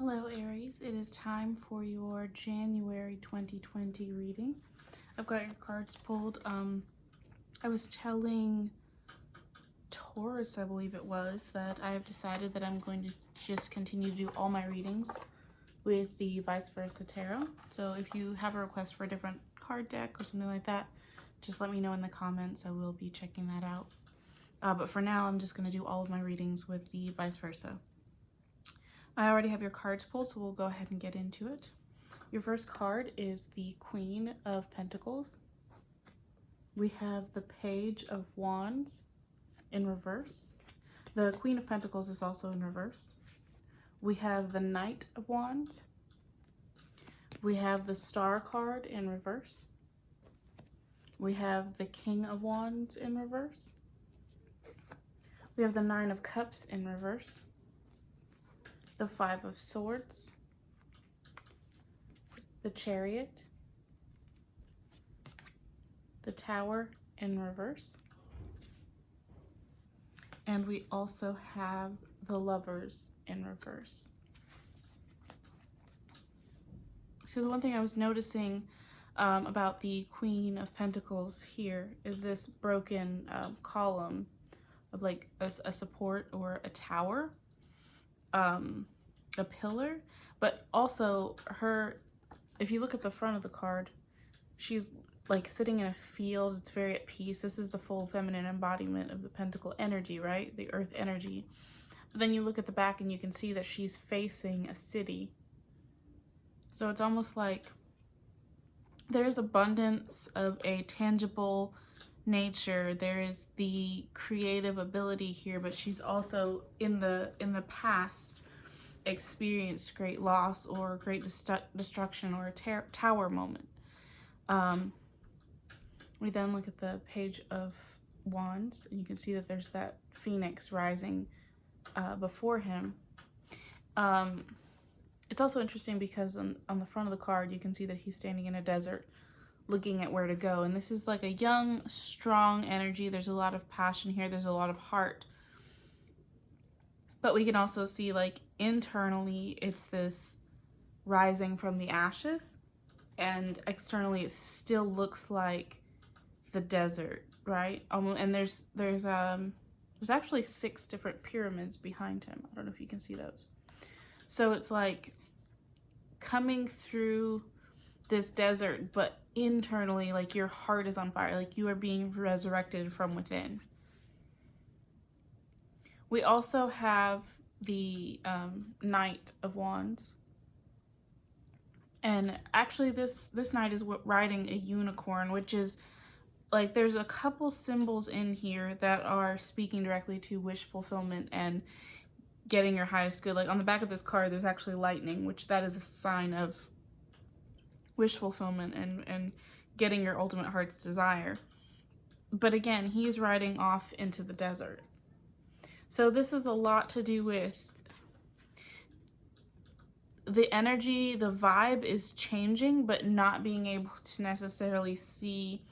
Hello Aries, it is time for your January 2020 reading. I've got your cards pulled. I was telling Taurus, I believe it was, that I have decided that I'm going to just continue to do all my readings with the vice versa tarot. So if you have a request for a different card deck or something like that, just let me know in the comments. I will be checking that out. But for now, I'm just going to do all of my readings with the vice versa. I already have your cards pulled, so we'll go ahead and get into it. Your first card is the Queen of Pentacles. We have the Page of Wands in reverse. The Queen of Pentacles is also in reverse. We have the Knight of Wands. We have the Star card in reverse. We have the King of Wands in reverse. We have the Nine of Cups in reverse. The Five of Swords, the Chariot, the Tower in reverse, and we also have the Lovers in reverse. So the one thing I was noticing about the Queen of Pentacles here is this broken column of like a support or a tower. A pillar, but also if you look at the front of the card, she's like sitting in a field. It's very at peace. This is the full feminine embodiment of the pentacle energy, right? The earth energy. But then you look at the back and you can see that she's facing a city. So it's almost like there's abundance of a tangible nature. There is the creative ability here, but she's also in the past experienced great loss or great destruction or a tower moment. We then look at the Page of Wands, and you can see that there's that phoenix rising before him. It's also interesting because on the front of the card you can see that he's standing in a desert looking at where to go, and this is like a young, strong energy. There's a lot of passion here. There's a lot of heart. But we can also see, like, internally, it's this rising from the ashes, and externally, it still looks like the desert, right? And there's actually 6 different pyramids behind him. I don't know if you can see those. So it's like coming through this desert, but internally, like, your heart is on fire, like you are being resurrected from within. We also have the Knight of Wands, and actually this knight is riding a unicorn, which is like, there's a couple symbols in here that are speaking directly to wish fulfillment and getting your highest good. Like on the back of this card, there's actually lightning, which that is a sign of wish fulfillment and getting your ultimate heart's desire. But again, he's riding off into the desert. So this is a lot to do with the energy, the vibe is changing, but not being able to necessarily see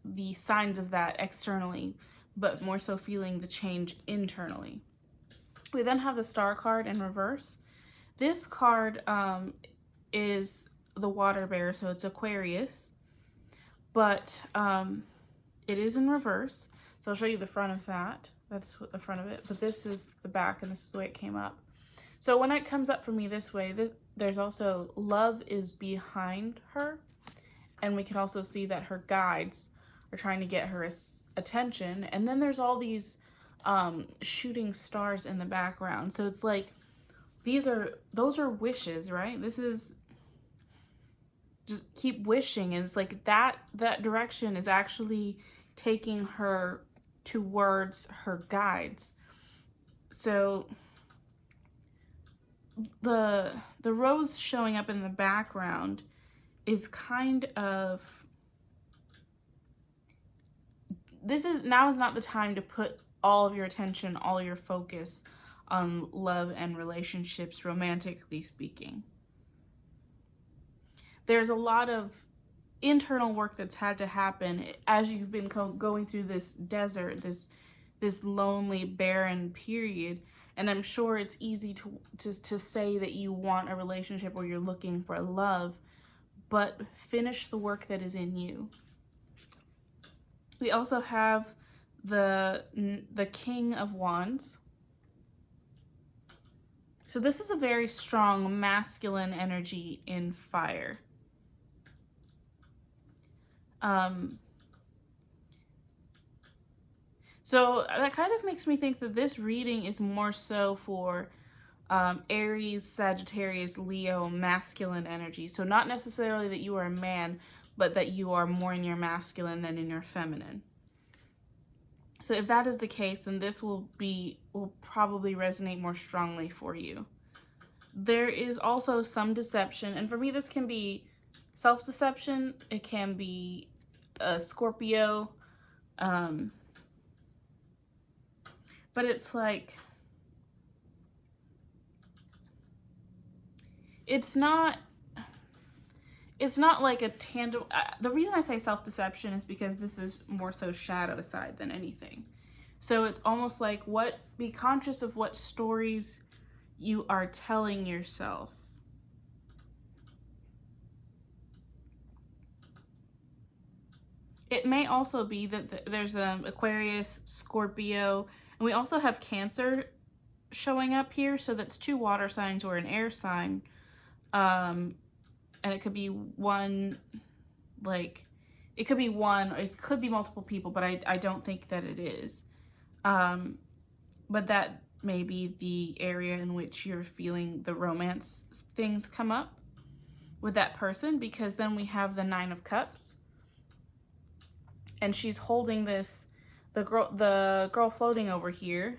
the signs of that externally, but more so feeling the change internally. We then have the Star card in reverse. This card is the water bearer, so it's Aquarius, but it is in reverse. So I'll show you the front of that. That's the front of it, but this is the back, and this is the way it came up. So when it comes up for me this way, there's also love is behind her, and we can also see that her guides are trying to get her attention, and then there's all these shooting stars in the background. So it's like those are wishes, right? This is just keep wishing, and it's like that direction is actually taking her towards her guides. So the rose showing up in the background is kind of, now is not the time to put all of your attention, all your focus on love and relationships, romantically speaking. There's a lot of internal work that's had to happen as you've been going through this desert, this lonely, barren period, And I'm sure it's easy to say that you want a relationship or you're looking for love, but finish the work that is in you. We also have the King of Wands. So this is a very strong masculine energy in fire. So that kind of makes me think that this reading is more so for Aries, Sagittarius, Leo, masculine energy. So not necessarily that you are a man, but that you are more in your masculine than in your feminine. So if that is the case, then this will probably resonate more strongly for you. There is also some deception, and for me this can be self-deception, it can be a Scorpio, but it's like, it's not like a tangible, the reason I say self-deception is because this is more so shadow side than anything. So it's almost like be conscious of what stories you are telling yourself. It may also be that there's Aquarius, Scorpio, and we also have Cancer showing up here. So that's 2 water signs or an air sign. And it could be one, it could be one, or it could be multiple people, but I don't think that it is. But that may be the area in which you're feeling the romance things come up with that person, because then we have the 9 of Cups. And she's holding this, the girl floating over here,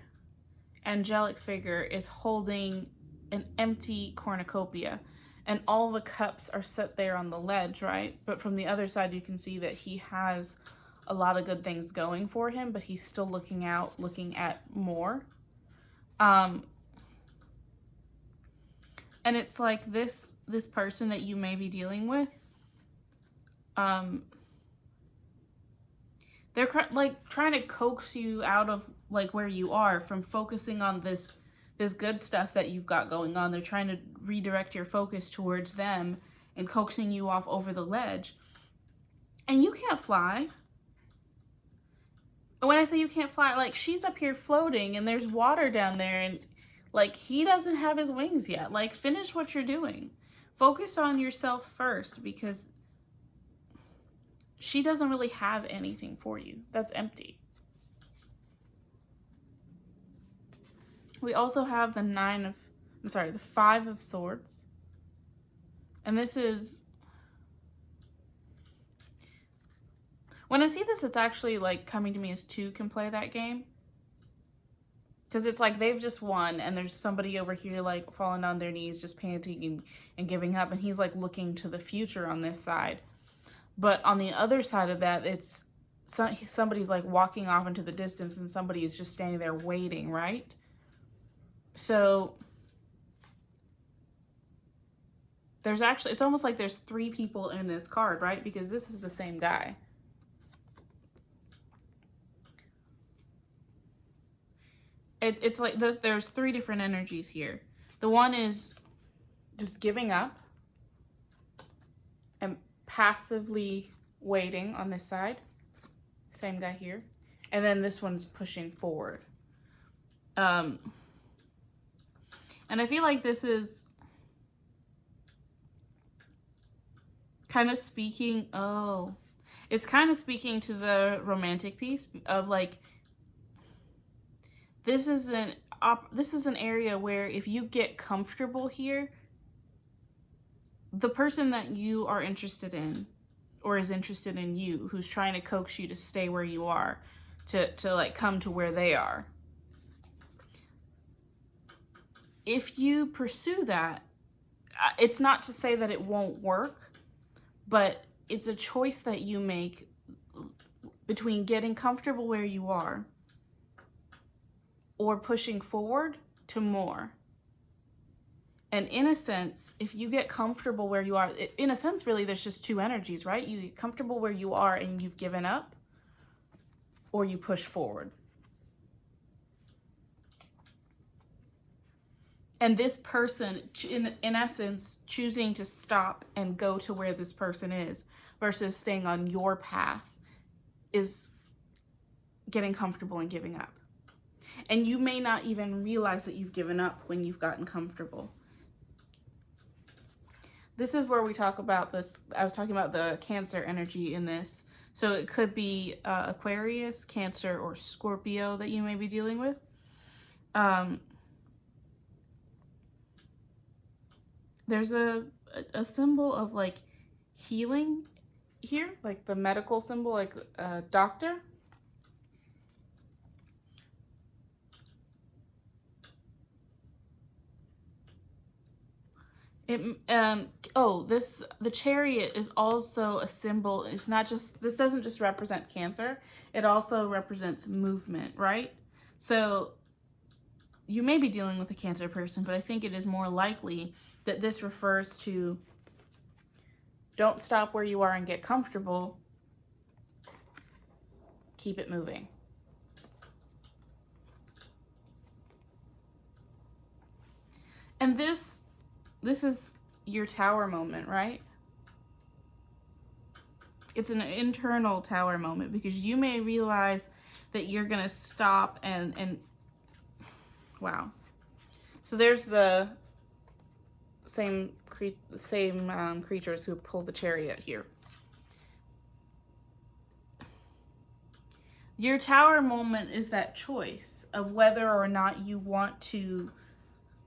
angelic figure, is holding an empty cornucopia. And all the cups are set there on the ledge, right? But from the other side, you can see that he has a lot of good things going for him, but he's still looking at more. And it's like this person that you may be dealing with, they're like trying to coax you out of like where you are, from focusing on this good stuff that you've got going on. They're trying to redirect your focus towards them and coaxing you off over the ledge. And you can't fly. When I say you can't fly, like, she's up here floating and there's water down there, and like, he doesn't have his wings yet. Like, finish what you're doing. Focus on yourself first, because she doesn't really have anything for you. That's empty. We also have the 5 of Swords. And this is, when I see this, it's actually like coming to me as 2 can play that game. Because it's like they've just won and there's somebody over here like falling on their knees, just panting and giving up. And he's like looking to the future on this side. But on the other side of that, it's somebody's like walking off into the distance and somebody is just standing there waiting, right? So there's actually, it's almost like there's 3 people in this card, right? Because this is the same guy. It's like there's 3 different energies here. The one is just giving up and passively waiting on this side. Same guy here. And then this one's pushing forward. And I feel like this is kind of speaking, it's kind of speaking to the romantic piece of like, this is an area where if you get comfortable here, the person that you are interested in or is interested in you, who's trying to coax you to stay where you are, to like come to where they are. If you pursue that, it's not to say that it won't work, but it's a choice that you make between getting comfortable where you are or pushing forward to more. And in a sense, if you get comfortable where you are, in a sense, really, there's just 2 energies, right? You get comfortable where you are and you've given up, or you push forward. And this person, in essence, choosing to stop and go to where this person is versus staying on your path is getting comfortable and giving up. And you may not even realize that you've given up when you've gotten comfortable. This is where we talk about this. I was talking about the Cancer energy in this. So it could be Aquarius, Cancer, or Scorpio that you may be dealing with. There's a symbol of like healing here, like the medical symbol, like a doctor. The Chariot is also a symbol. It's not just, this doesn't just represent Cancer. It also represents movement, right? So you may be dealing with a Cancer person, but I think it is more likely that this refers to don't stop where you are and get comfortable. Keep it moving. And this is your Tower moment, right? It's an internal Tower moment because you may realize that you're going to stop and wow. So there's the same creatures who pull the Chariot here. Your Tower moment is that choice of whether or not you want to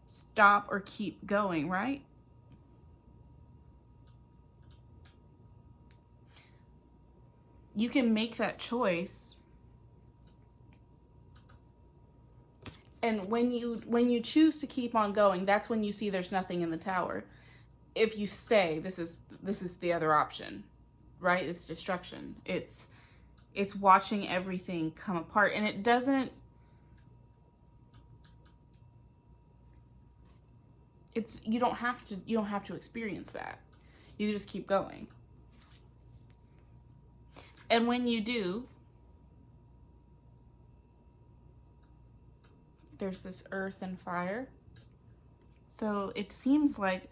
stop or keep going, right? You can make that choice. And when you choose to keep on going, that's when you see there's nothing in the Tower. If you stay, this is the other option, right? It's destruction. It's watching everything come apart, and it doesn't. You don't have to experience that. You just keep going. And when you do, there's this earth and fire. So it seems like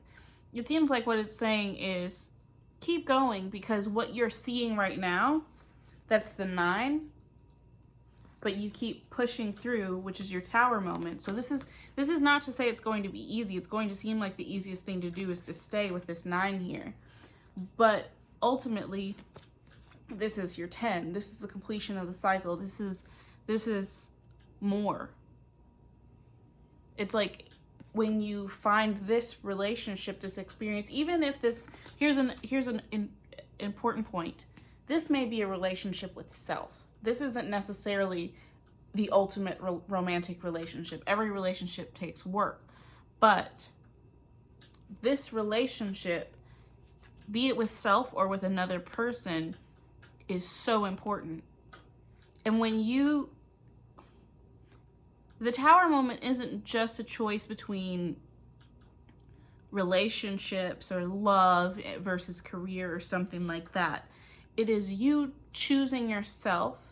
what it's saying is keep going, because what you're seeing right now, that's the 9, but you keep pushing through, which is your Tower moment. So this is not to say it's going to be easy. It's going to seem like the easiest thing to do is to stay with this 9 here. But ultimately, this is your 10. This is the completion of the cycle. This is more. It's like when you find this relationship, this experience, even if this, here's an important point. This may be a relationship with self. This isn't necessarily the ultimate romantic relationship. Every relationship takes work. But this relationship, be it with self or with another person, is so important. And when the Tower moment isn't just a choice between relationships or love versus career or something like that. It is you choosing yourself,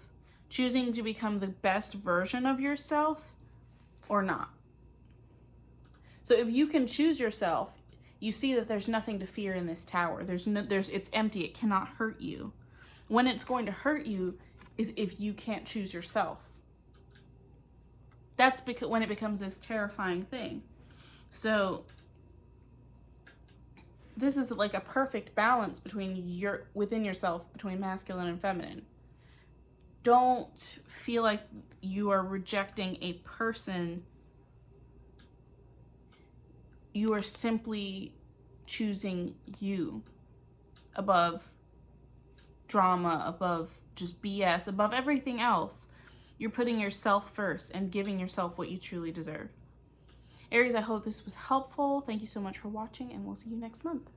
choosing to become the best version of yourself or not. So if you can choose yourself, you see that there's nothing to fear in this Tower. It's empty. It cannot hurt you. When it's going to hurt you is if you can't choose yourself. That's because when it becomes this terrifying thing. So this is like a perfect balance within yourself, between masculine and feminine. Don't feel like you are rejecting a person. You are simply choosing you above drama, above just BS, above everything else. You're putting yourself first and giving yourself what you truly deserve. Aries, I hope this was helpful. Thank you so much for watching, and we'll see you next month.